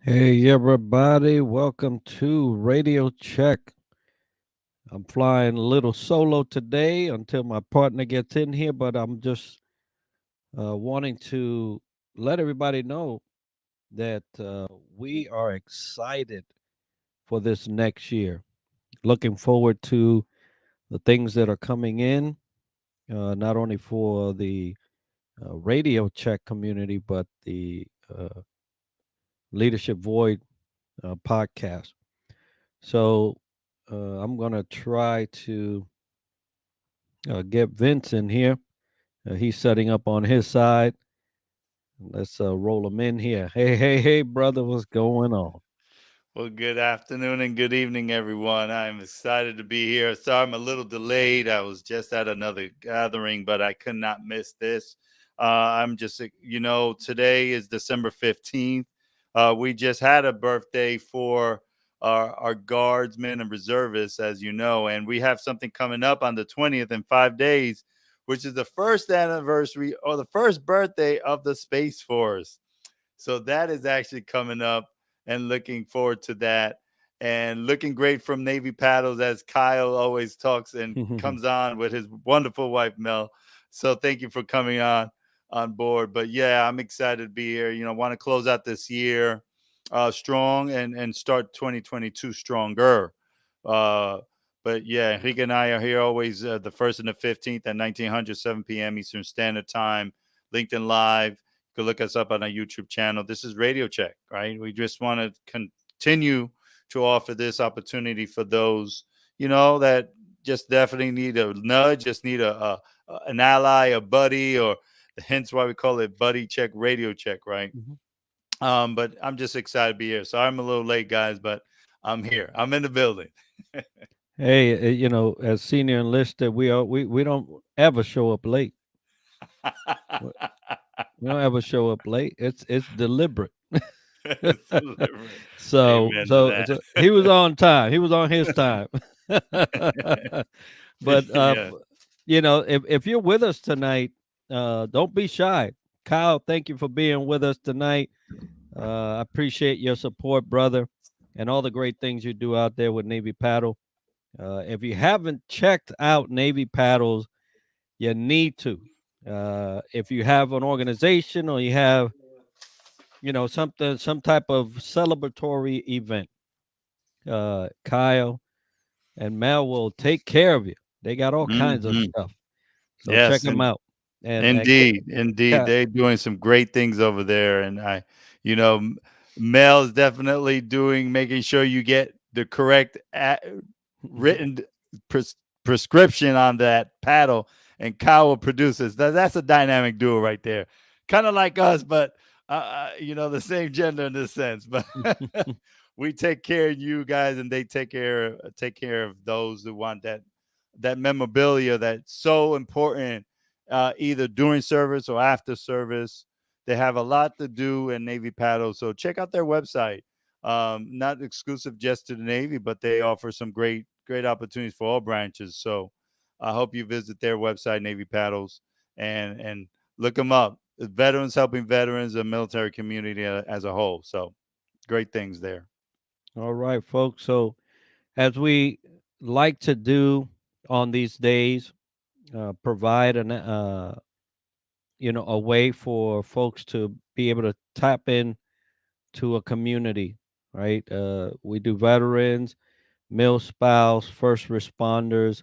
Hey, everybody, welcome to Radio Check. I'm flying a little solo today until my partner gets in here, but I'm just wanting to let everybody know that we are excited for this next year. Looking forward to the things that are coming in, not only for the Radio Check community, but the Leadership Void podcast. So I'm going to try to get Vince in here. He's setting up on his side. Let's roll him in here. Hey, hey, hey, brother, what's going on? Well, good afternoon and good evening, everyone. I'm excited to be here. Sorry, I'm a little delayed. I was just at another gathering, but I could not miss this. I'm just, today is December 15th. We just had a birthday for our guardsmen and reservists, as you know, and we have something coming up on the 20th in 5 days, which is the first anniversary or the first birthday of the Space Force. So that is actually coming up and looking forward to that. And looking great from Navy Paddles as Kyle always talks and comes on with his wonderful wife, Mel. So thank you for coming on board. But yeah, I'm excited to be here. Want to close out this year strong and start 2022 stronger. Uh, but yeah, Enrique and I are here always the 1st and the 15th at 1900, 7 p.m. Eastern Standard Time, LinkedIn Live. You can look us up on our YouTube channel. This is Radio Check, right? We just want to continue to offer this opportunity for those, that just definitely need a nudge, just need an ally, a buddy, or hence why we call it Buddy Check, Radio Check, right? Mhm. But I'm just excited to be here. So I'm a little late, guys, but I'm here. I'm in the building. Hey, as senior enlisted, we don't ever show up late. We we don't ever show up late. It's deliberate. It's deliberate. so Amen to so that. so he was on time. He was on his time. But Yeah. if you're with us tonight, don't be shy. Kyle, thank you for being with us tonight. I appreciate your support, brother, and all the great things you do out there with Navy Paddle. If you haven't checked out Navy Paddles, you need to. If you have an organization or you have, something, some type of celebratory event, Kyle and Mel will take care of you. They got all kinds of Hmm. stuff. So check Yes, them out. And indeed, they're doing some great things over there, and you know, M- Mel is definitely doing making sure you get the correct written pres- prescription on that paddle, and Kyle produces. That's a dynamic duo right there, kind of like us, but the same gender in this sense, but. We take care of you guys, and they take care of those who want that memorabilia that's so important, either during service or after service. They have a lot to do in Navy Paddle, so check out their website. Not exclusive just to the Navy, but they offer some great opportunities for all branches. So I hope you visit their website, Navy Paddles, and look them up. Veterans helping veterans and military community as a whole. So great things there. all right, folks. So as we like to do on these days, provide a way for folks to be able to tap in to a community, right? We do veterans, mil spouse, first responders,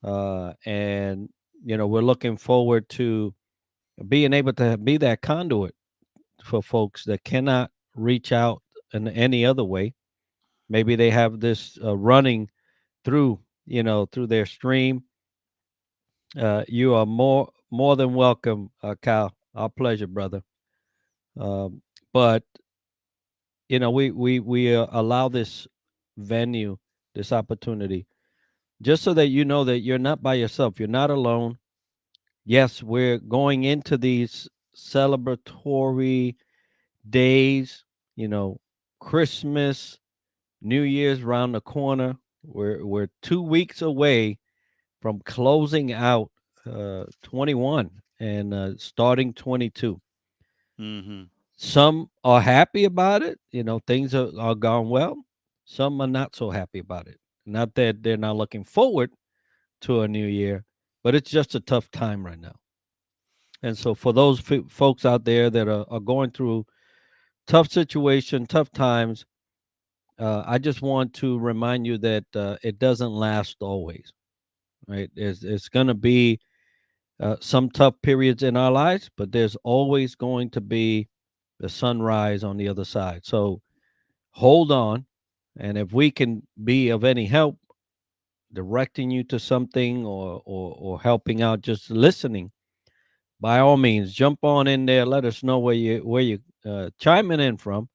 and we're looking forward to being able to be that conduit for folks that cannot reach out in any other way. Maybe they have this running through, through their stream. You are more than welcome, Kyle. Our pleasure, brother. Um, but we allow this venue, this opportunity, just so that you know that you're not by yourself. You're not alone. Yes, we're going into these celebratory days. You know, Christmas, New Year's around the corner. We're 2 weeks away from closing out 21 and starting 22. Hmm. Some are happy about it. Things are gone well. Some are not so happy about it. Not that they're not looking forward to a new year, but it's just a tough time right now. And so for those folks out there that are going through tough situation, tough times, I just want to remind you that it doesn't last always, right? It's going to be some tough periods in our lives, but there's always going to be the sunrise on the other side. So hold on. And if we can be of any help, directing you to something or helping out, just listening, by all means, jump on in there. Let us know where you chiming in from,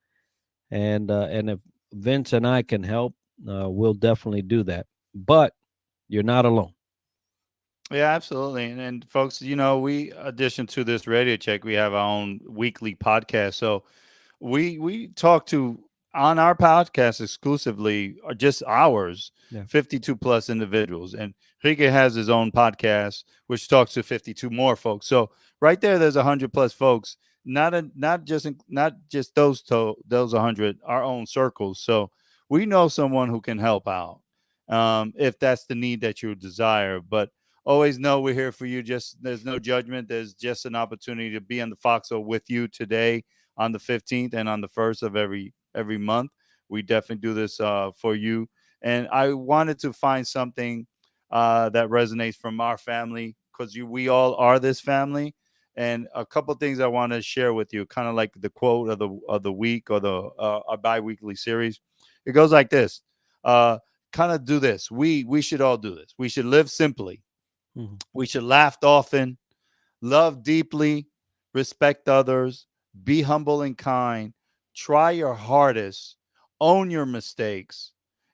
and if Vince and I can help, we'll definitely do that. But you're not alone. Yeah, absolutely. And folks, we addition to this radio check, we have our own weekly podcast. So we talk to on our podcast exclusively, or just ours, Yeah. 52 plus individuals. And Enrique has his own podcast which talks to 52 more folks. So right there's 100 plus folks, not just those 100, our own circles. So we know someone who can help out, if that's the need that you desire. But always know we're here for you. Just there's no judgment. There's just an opportunity to be on the foxhole with you today on the 15th and on the 1st of every month. We definitely do this for you. And I wanted to find something that resonates from our family, because we all are this family. And a couple of things I want to share with you, kind of like the quote of the week, or the our biweekly series. It goes like this: kind of do this. We should all do this. We should live simply. Mhm. We should laugh often, love deeply, respect others, be humble and kind, try your hardest, own your mistakes,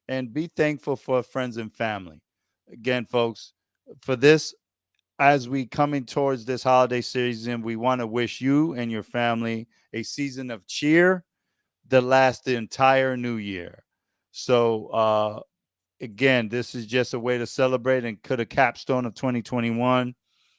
and be thankful for friends and family. Again, folks, for this, as we coming towards this holiday season, we want to wish you and your family a season of cheer that lasts the entire new year. So, again, this is just a way to celebrate and cut a capstone of 2021.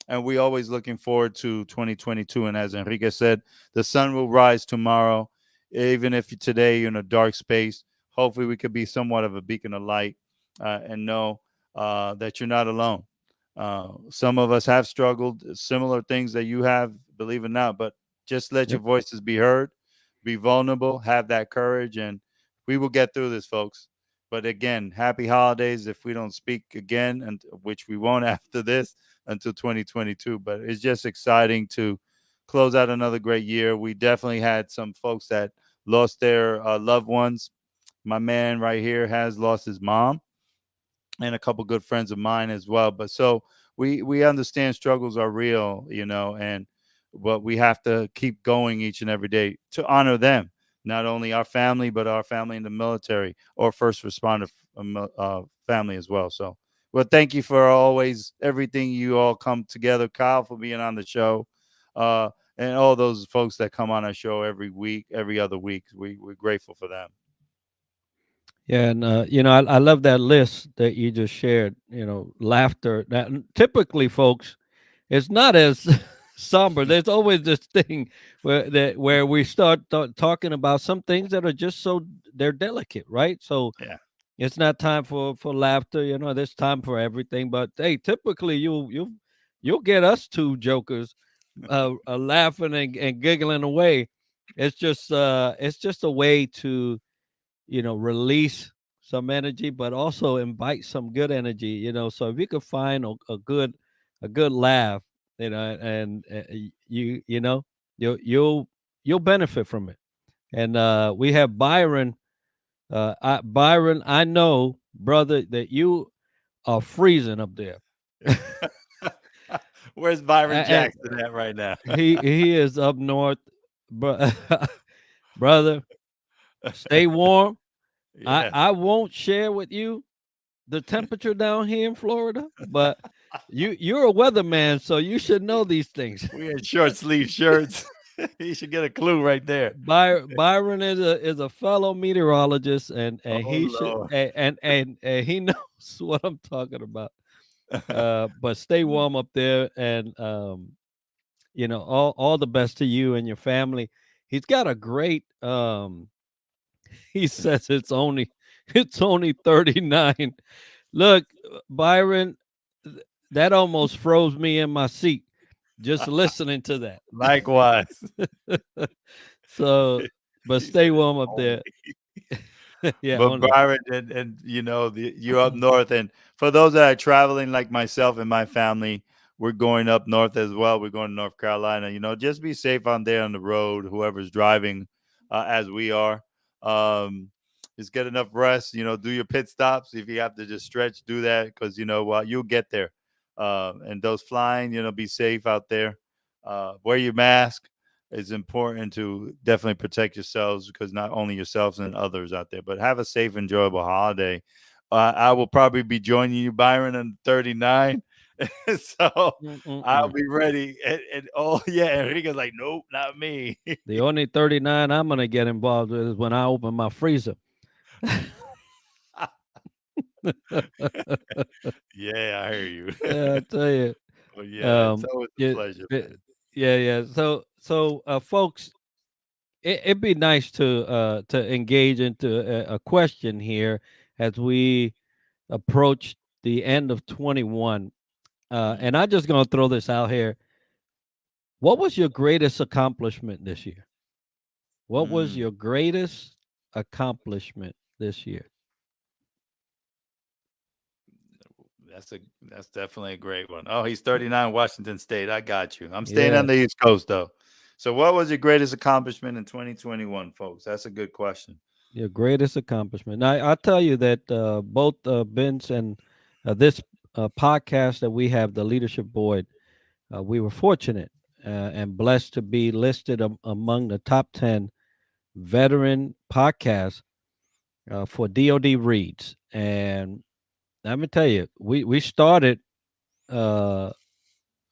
And we always looking forward to 2022. And as Enrique said, the sun will rise tomorrow. Even if today you're in a dark space, hopefully we could be somewhat of a beacon of light, and know that you're not alone. Some of us have struggled similar things that you have, believe it or not, but just let your Yep. voices be heard, be vulnerable, have that courage, and we will get through this, folks. But again, happy holidays if we don't speak again, and which we won't after this until 2022. But it's just exciting to close out another great year. We definitely had some folks that lost their loved ones. My man right here has lost his mom, and a couple good friends of mine as well. But so we understand struggles are real, and but we have to keep going each and every day to honor them, not only our family but our family in the military or first responder family as well. So, well, thank you for always everything you all come together. Kyle, for being on the show, and all those folks that come on our show every week, every other week. We're grateful for them. Yeah, and I love that list that you just shared. Laughter. That typically, folks, it's not as somber. There's always this thing where we start talking about some things that are just so they're delicate, right? So Yeah. it's not time for laughter. There's time for everything. But hey, typically you'll get us two jokers laughing and giggling away. It's just a way to release some energy, but also invite some good energy. So if you could find a good laugh, and you'll benefit from it. And we have Byron. Byron, I know, brother, that you are freezing up there. Where's Byron And Jackson at right now? he is up north, bro- brother. Stay warm. I Yeah. I won't share with you the temperature down here in Florida, but you're a weatherman, so you should know these things. We had short sleeve shirts. You should get a clue right there. Byron is a fellow meteorologist, and Oh he should Lord. and he knows what I'm talking about. But stay warm up there, and all the best to you and your family. he's got a great he says it's only 39. Look, Byron, that almost froze me in my seat just listening to that. Likewise. So, but He stay said it's warm up only. there. Yeah, But only. Byron, and you're up north, and for those that are traveling like myself and my family, we're going up north as well. We're going to North Carolina. Just be safe on there on the road. Whoever's driving, as we are, just get enough rest. Do your pit stops if you have to just stretch. Do that because you know what, you'll get there. And those flying, be safe out there. Wear your mask. It's important to definitely protect yourselves because not only yourselves and others out there, but have a safe, enjoyable holiday. I will probably be joining you, Byron, on 39. So I'll Mm-mm-mm. be ready. And oh, yeah. Enrique's like, nope, not me. The only 39 I'm gonna get involved with is when I open my freezer. Yeah, I hear you. Yeah, I tell you. But yeah, it's always a Yeah, pleasure, yeah, man. yeah. So, folks, it'd be nice to engage into a question here as we approach the end of 21. Mhm. And I'm just gonna throw this out here. What was your greatest accomplishment this year? What was Mm. your greatest accomplishment this year? That's definitely a great one. Oh, he's 39, Washington State. I got you. I'm staying on Yeah, the East Coast though. So what was your greatest accomplishment in 2021, folks? That's a good question. your greatest accomplishment. Now, I'll tell you that both Vince and this podcast that we have, the Leadership Board, we were fortunate and blessed to be listed among the top 10 veteran podcasts for DoD Reads. And let me tell you, we started uh,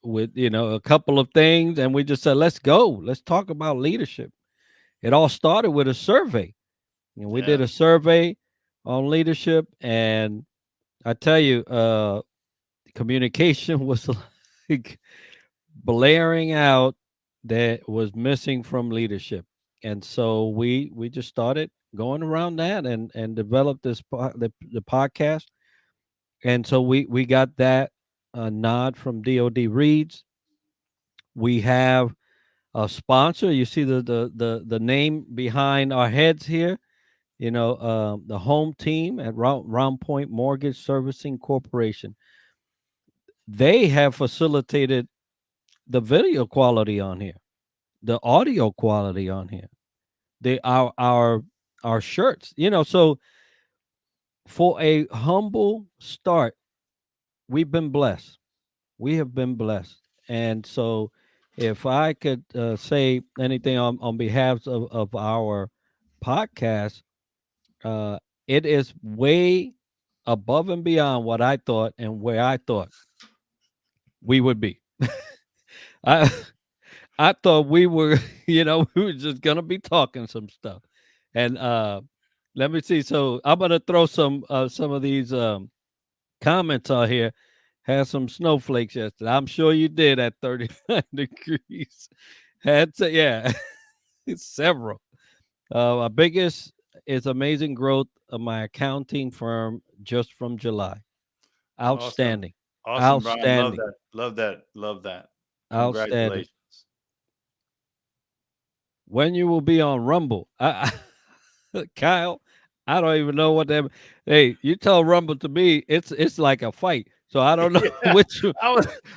with a couple of things, and we just said, let's go, let's talk about leadership. It all started with a survey. We did Yeah. a survey on leadership, and I tell you, communication was like blaring out that was missing from leadership. And so we just started going around that and developed the podcast. And so we got that nod from DoD Reads. We have a sponsor. You see the name behind our heads here. The home team at Round Point Mortgage Servicing Corporation. They have facilitated the video quality on here, the audio quality on here, the our shirts. So for a humble start, we've been blessed. We have been blessed, and so if I could say anything on behalf of our podcast, uh, it is way above and beyond what I thought and where I thought we would be. I I thought we were, we were just gonna be talking some stuff. And let me see. So I'm gonna throw some of these comments out here. Had some snowflakes yesterday. I'm sure you did at 39 degrees. Had to, yeah, several. Our biggest is amazing growth of my accounting firm just from July. Awesome. Outstanding. Awesome, Brian. Love Outstanding. that. Love that. Love that. Outstanding. Congratulations. When you will be on Rumble. Kyle, I don't even know what that. Hey, you tell Rumble to me, it's like a fight. So I don't know Yeah. which.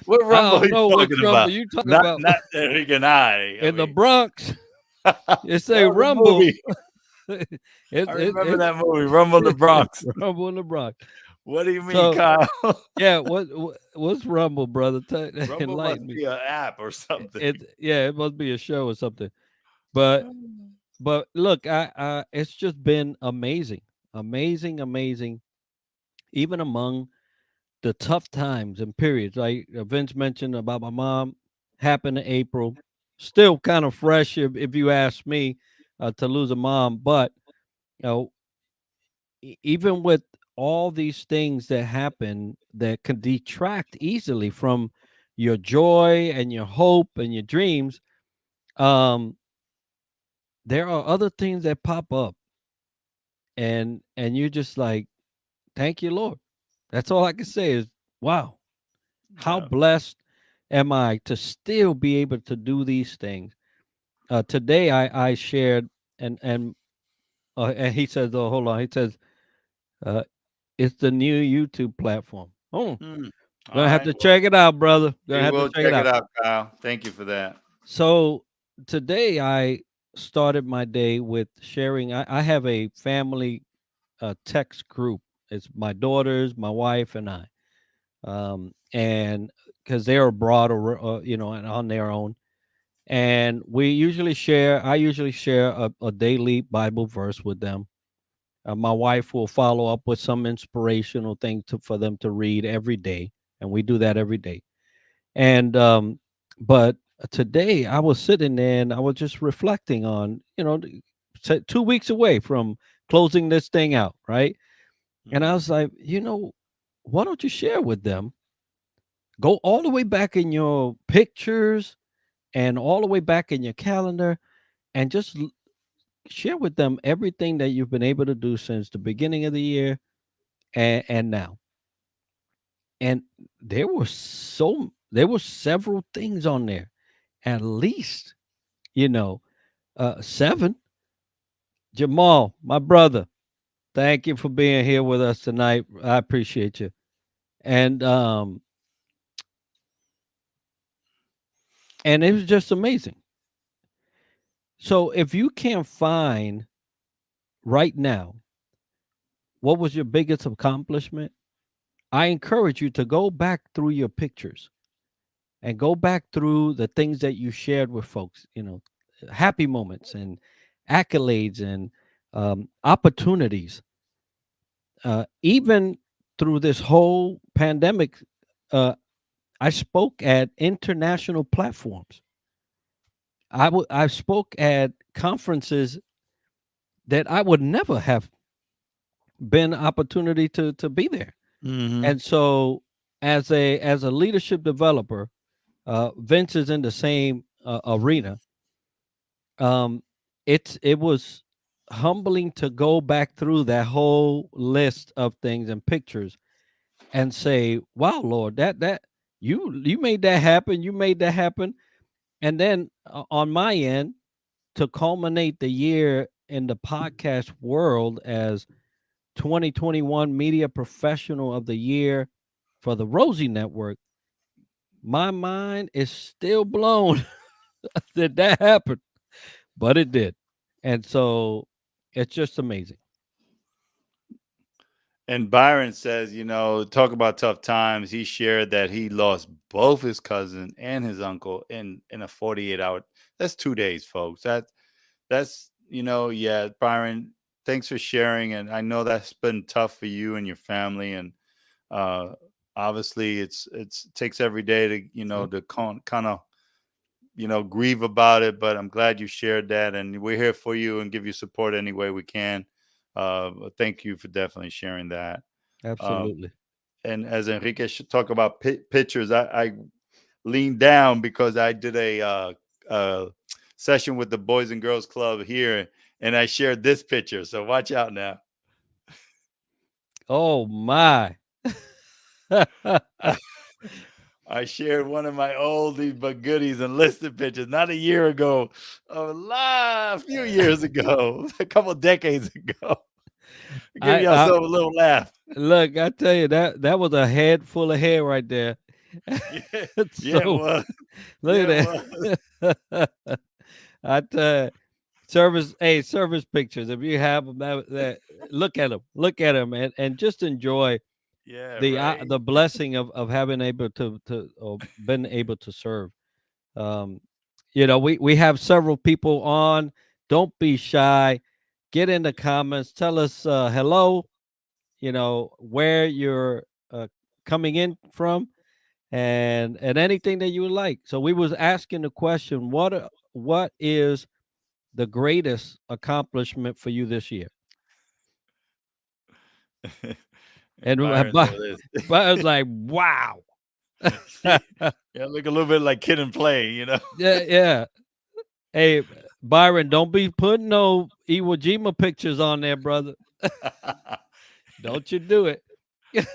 What I rumble don't he's know which talking Rumble about? you talking Not about. not Enrique and I In the mean, Bronx, it say oh, the Rumble. movie. I remember It's that movie, Rumble in the Bronx. Rumble in the Bronx. What do you mean, So Kyle? yeah, what's Rumble, brother? Rumble must Enlighten me. be an app or something. Yeah, it must be a show or something. But but look, it's just been amazing, amazing, amazing. Even among the tough times and periods, like Vince mentioned about my mom, happened in April. Still kind of fresh, if you ask me, to lose a mom. But you know, even with all these things that happen that can detract easily from your joy and your hope and your dreams, um, there are other things that pop up, and you're just like, thank you, Lord. That's all I can say is, wow, how Yeah. blessed am I to still be able to do these things. Today I shared, and he says, oh, hold on. He says, uh, it's the new YouTube platform. Oh, Mm. All gonna have right. to Well, check it out, brother. Gonna we have to will check it check it out. out, Kyle. Thank you for that. So today I started my day with sharing. I have a family text group. It's my daughters, my wife, and I. And because they're abroad or and on their own, and we usually share. I usually share a daily Bible verse with them. My wife will follow up with some inspirational thing for them to read every day, and we do that every day. And but today I was sitting there and I was just reflecting on, 2 weeks away from closing this thing out, right? And I Mhm. was like, why don't you share with them? Go all the way back in your pictures and all the way back in your calendar, and just share with them everything that you've been able to do since the beginning of the year, and now. And there were several things on there, at least, you know, seven. Jamal, my brother, thank you for being here with us tonight. I appreciate you. And it was just amazing. So if you can't find right now what was your biggest accomplishment, I encourage you to go back through your pictures and go back through the things that you shared with folks, happy moments and accolades and opportunities. Even through this whole pandemic, uh, I spoke at international platforms. I spoke at conferences that I would never have been opportunity to be there. Mhm. And so, as a leadership developer, Vince is in the same arena. It was humbling to go back through that whole list of things and pictures and say, "Wow, Lord, that you made that happen. You made that happen." And then on my end, to culminate the year in the podcast world as 2021 Media Professional of the Year for the Rosie Network, my mind is still blown that happened, but it did. And so it's just amazing. And Byron says, talk about tough times. He shared that he lost both his cousin and his uncle in a 48-hour. That's 2 days, folks. Yeah, Byron, thanks for sharing. And I know that's been tough for you and your family. And uh obviously it takes every day to, Yep. to kind of, grieve about it. But I'm glad you shared that, and we're here for you and give you support any way we can. Thank you for definitely sharing that. Um, Absolutely. and as Enrique should talk about pictures, I leaned down because I did a session with the Boys and Girls Club here, and I shared this picture. So watch out now. Oh my. I shared one of my oldies but goodies and listed pictures, not a year ago, a few years ago, a couple decades ago. Give I yourself a little laugh. look, I tell you, that was a head full of hair right there. Yeah, yeah, it So was. look Yeah, it at was. that. I tell you, service pictures. If you have them, look at them, and just enjoy Yeah, the right. blessing of having able to or been able to serve. Um, we have several people on. Don't be shy. Get in the comments. Tell us hello. Where you're coming in from, and anything that you would like. So we was asking the question, what is the greatest accomplishment for you this year? And And Byron's but over but I was this. like, wow. Yeah, look a little bit like Kid and Play. Yeah, yeah. Hey, Byron, don't be putting no Iwo Jima pictures on there, brother. Don't you do it.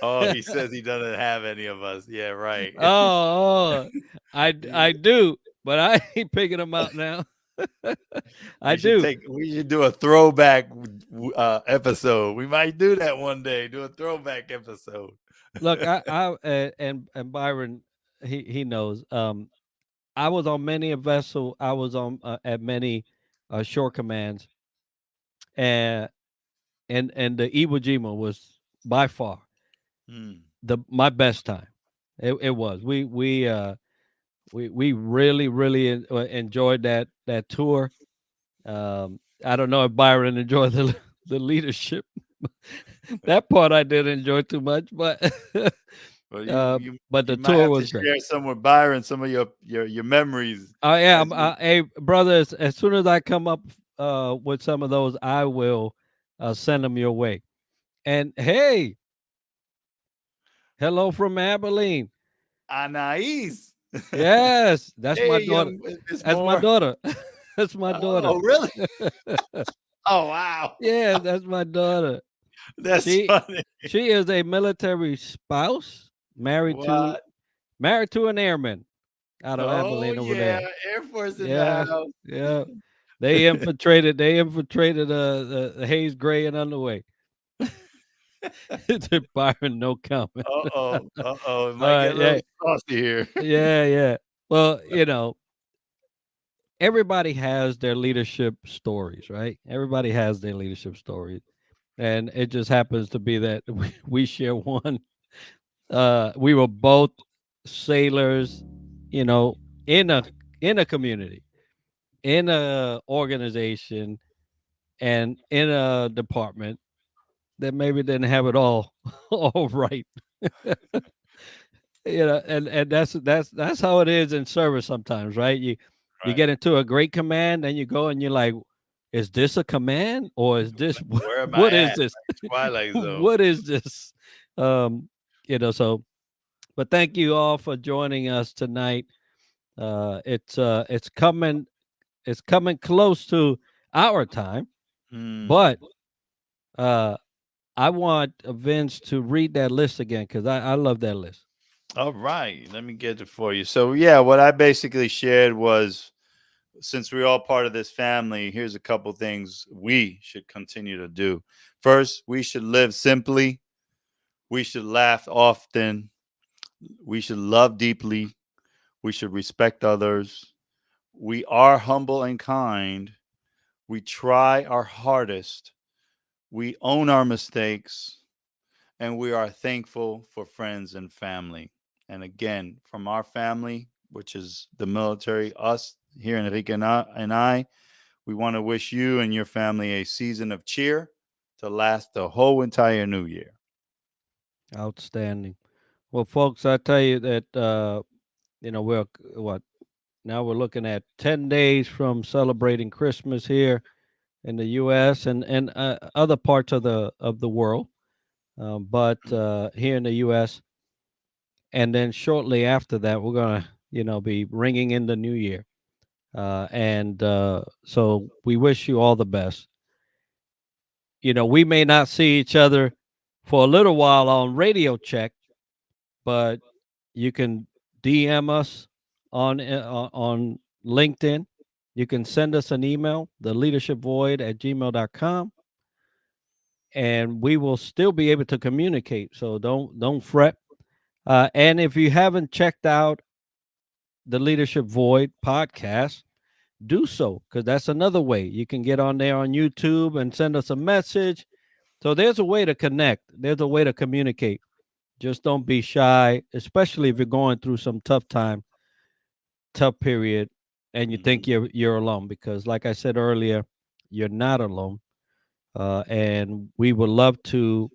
Oh, he says he doesn't have any of us. Yeah, right. Oh, I do, but I ain't picking them out now. I do. We should do a throwback episode. We might do that one day. Do a throwback episode. Look, and Byron, he knows. I was on many a vessel. I was on at many shore commands, and and the Iwo Jima was by far the my best time. It was. We really enjoyed that tour. I don't know if Byron enjoyed the leadership. That part I didn't enjoy too much, but Well, but you the might tour have to was great. share some with Byron, some of your memories. I am. As we, Hey, brother, as soon as I come up with some of those, I will send them your way. And hey, hello from Abilene. Anais. Yes, that's my Hey, daughter. young Miss That's my Moore. daughter. That's my daughter. Oh, really? Oh, wow. Yeah, that's my daughter. That's She funny. she is a military spouse, What? married to an airman out of Oh, Abilene over yeah. there. Air Force in the Yeah, house. yeah. They infiltrated the Hayes Gray and Underway. To Byron, no comment. Uh-oh. Uh-oh. It All might get right, a yeah, little saucy here. yeah. Well, everybody has their leadership stories, right? Everybody has their leadership stories, and it just happens to be that we share one. We were both sailors, you know, in a community, in a organization, and in a department that maybe didn't have it all all right. And that's how it is in service sometimes, right? You Right. get into a great command, and you go and you're like, is this a command or is this Where am I what is at? this? Twilight Zone. What is this? Um, so but thank you all for joining us tonight. It's coming close to our time, Hmm. but uh I want Vince to read that list again because I love that list. All right. Let me get it for you. So, yeah, what I basically shared was since we're all part of this family, here's a couple things we should continue to do. First, we should live simply. We should laugh often. We should love deeply. We should respect others. We are humble and kind. We try our hardest. We own our mistakes. And we are thankful for friends and family. And again, from our family, which is the military, us here, Enrique and I, we want to wish you and your family a season of cheer to last the whole entire new year. Outstanding. Well, folks, I tell you that we're what now we're looking at 10 days from celebrating Christmas here in the U.S. and other parts of the world, but here in the U.S. And then shortly after that, we're gonna be ringing in the new year, and so we wish you all the best. We may not see each other for a little while on Radio Check, but you can DM us on LinkedIn. You can send us an email, theleadershipvoid@gmail.com, and we will still be able to communicate. So don't fret. And if you haven't checked out the Leadership Void podcast, do so because that's another way you can get on there on YouTube and send us a message. So there's a way to connect. There's a way to communicate. Just don't be shy, especially if you're going through some tough period, and you think Mhm. you're alone. Because, like I said earlier, you're not alone, and we would love to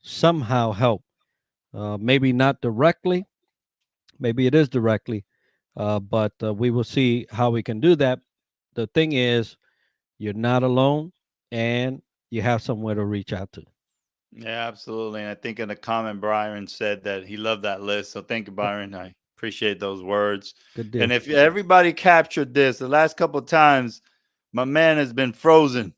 somehow help. Maybe not directly, maybe it is directly, but we will see how we can do that. The thing is, you're not alone, and you have somewhere to reach out to. Yeah, absolutely. And I think in the comment, Byron said that he loved that list. So thank you, Oh, Byron. I appreciate those words. good And deal. if everybody captured this, the last couple of times my man has been frozen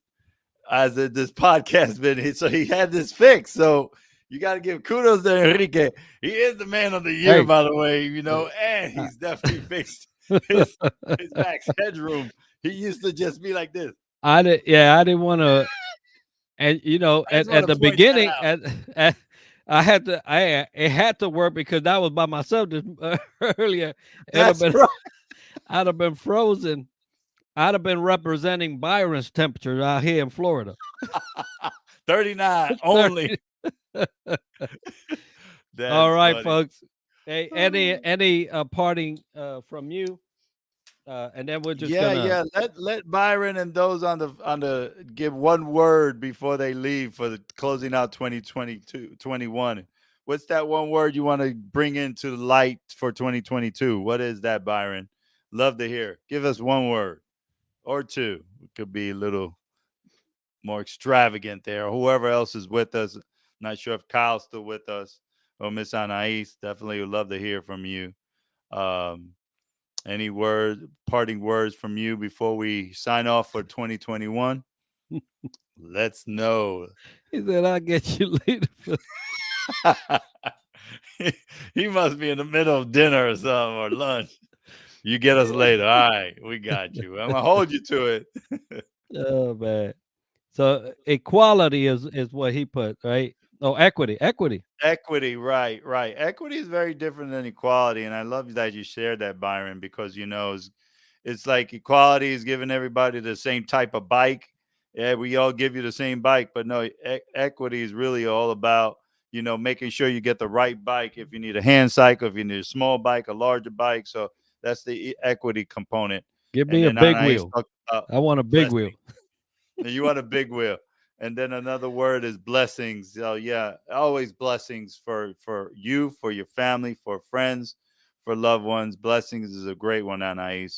as this podcast been. So he had this fixed. So you got to give kudos to Enrique. He is the man of the year, Hey, by the way. And uh, he's definitely fixed his max headroom. He used to just be like this. I didn't want to, and I just at want the to point that beginning, out. at it had to work because I was by myself this, earlier. It'd have That's been right. I'd have been frozen. I'd have been representing Byron's temperature out here in Florida. 39 only. 30. All That's right, funny. folks. Hey, any parting from you, and then we're just Yeah, gonna yeah. Let Byron and those on the give one word before they leave for the closing out 2022 21. What's that one word you want to bring into the light for 2022? What is that, Byron? Love to hear. Give us one word or two. It could be a little more extravagant there, or whoever else is with us. Not sure if Kyle's still with us or Miss Anais. Definitely would love to hear from you. Um, any parting words from you before we sign off for 2021? Let's know. he said I'll get you later. He must be in the middle of dinner or something or lunch. You get us later. All right, we got you. I'm gonna hold you to it. Oh man. So equality is what he put, right? Oh, equity. Equity, right, right. Equity is very different than equality, and I love that you shared that, Byron, because it's like equality is giving everybody the same type of bike. Yeah, we all give you the same bike, but no, equity is really all about making sure you get the right bike. If you need a hand cycle, if you need a small bike, a larger bike, so that's the equity component. Give And me a then big Anais wheel. talked about I want a big blessing. wheel. You want a big wheel. And then another word is blessings. So yeah, always blessings for you, for your family, for friends, for loved ones. Blessings is a great one, Anais.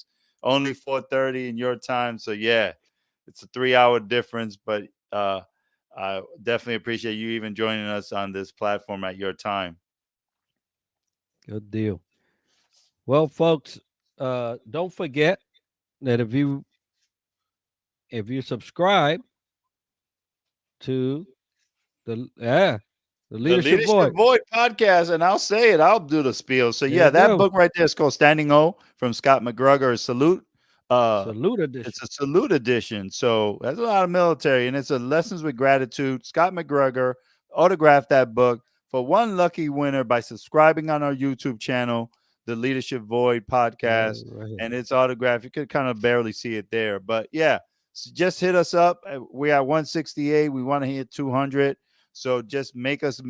Only 4:30 in your time, so yeah, it's a 3 hour difference. But I definitely appreciate you even joining us on this platform at your time. Good deal. Well, folks, don't forget that if you subscribe to the The Leadership Leadership Void. Void podcast, and I'll say it, I'll do the spiel. So There yeah, you that go. book right there is called Standing O from Scott McGregor. Salute. Salute It's edition. a salute edition. So that's a lot of military, and it's a lessons with gratitude. Scott McGregor autographed that book for one lucky winner by subscribing on our YouTube channel, the Leadership Void podcast, Right here. and it's autographed. You could kind of barely see it there, but yeah, just hit us up. We're at 168. We want to hit 200. So just make us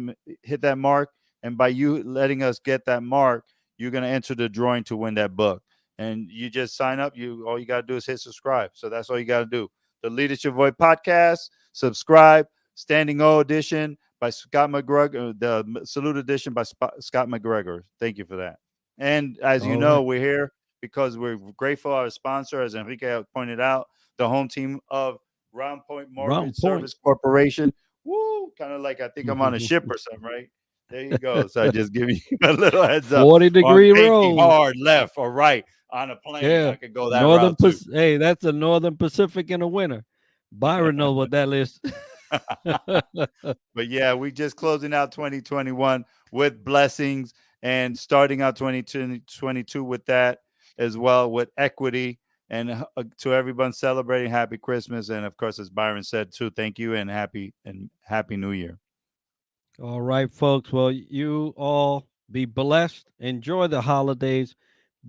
hit that mark. And by you letting us get that mark, you're going to enter the drawing to win that book. And you just sign up. All you got to do is hit subscribe. So that's all you got to do. The Leadership Void podcast, subscribe. Standing O edition by Scott McGregor, the Salute edition by Scott McGregor. Thank you for that. And as you All know, right. we're here because we're grateful our sponsor, as Enrique pointed out, the home team of Round Point Round Mortgage point. Service Corporation. Woo! Kind of like I think I'm on a ship or something, right? There you go. So I just give you a little heads up. 40 Or I'm degree thinking road. hard left or right on a plane. Yeah. I could go that route too. Hey, that's the Northern Pacific in the winter. Byron knows what that is. But yeah, we just closing out 2021 with blessings and starting out 2022 with that as well, with equity. And to everyone celebrating, happy Christmas. And of course, as Byron said too, thank you and happy New Year. All right, folks. Well, you all be blessed. Enjoy the holidays.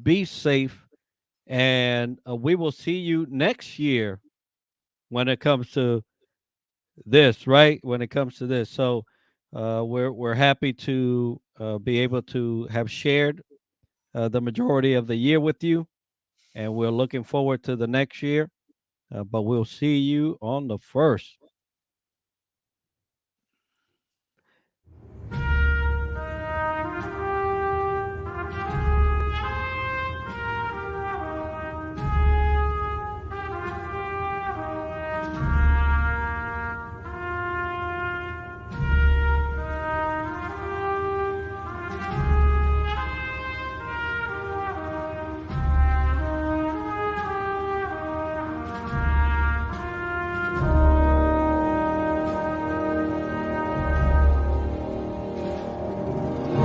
Be safe. And we will see you next year when it comes to this, right? When it comes to this. So we're happy to be able to have shared the majority of the year with you. And we're looking forward to the next year. But we'll see you on the 1st.